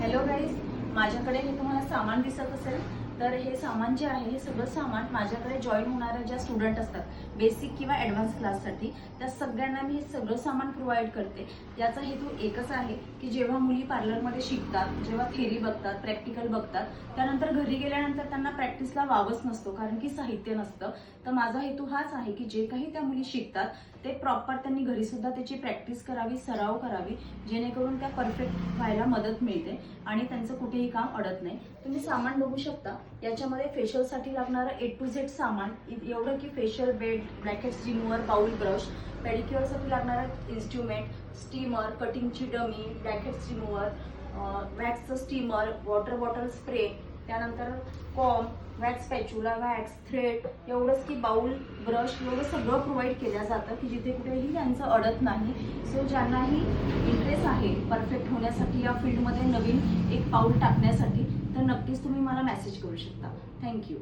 Hello guys, माझ्याकडे हे तुम्हाला सामान दिसत असेल तर हे सामान जे आहे हे सगळं सामान माझ्याकडे जॉईन होणाऱ्या ज्या स्टुडंट असतात बेसिक किंवा ॲडव्हान्स क्लाससाठी त्या सगळ्यांना मी हे सगळं सामान प्रोव्हाइड करते। याचा हेतू एकच आहे की जेव्हा मुली पार्लरमध्ये शिकतात, जेव्हा थेरी बघतात, प्रॅक्टिकल बघतात, त्यानंतर घरी गेल्यानंतर त्यांना प्रॅक्टिसला वावच नसतो कारण की साहित्य नसतं। तर माझा हेतू हाच आहे की जे काही त्या मुली शिकतात ते प्रॉपर त्यांनी घरी सुद्धा त्याची प्रॅक्टिस करावी, सराव करावी, जेणेकरून त्या परफेक्ट व्हायला मदत मिळते आणि त्यांचं कुठेही काम अडत नाही। तुम्ही सामान बघू शकता, याच्यामध्ये फेशियलसाठी लागणारं A to Z सामान एवढं की facial bed, brackets remover, bowl brush, पेडिक्युअरसाठी लागणारं इन्स्ट्रुमेंट, स्टीमर, कटिंगची डमी, ब्रॅकेट्स रिमूव्हर, वॅक्सचं स्टीमर, वॉटर बॉटल स्प्रे, त्यानंतर comb, wax spatula, wax thread, एवढंच की बाउल ब्रश, एवढं सगळं प्रोव्हाइड केलं जातं की जिथे कुठेही त्यांचं अडत नाही। सो ज्यांनाही इंटरेस्ट आहे परफेक्ट होण्यासाठी या फील्डमध्ये नवीन एक पाऊल टाकण्यासाठी तर नक्कीच तुम्ही मला मेसेज करू शकता। थँक्यू।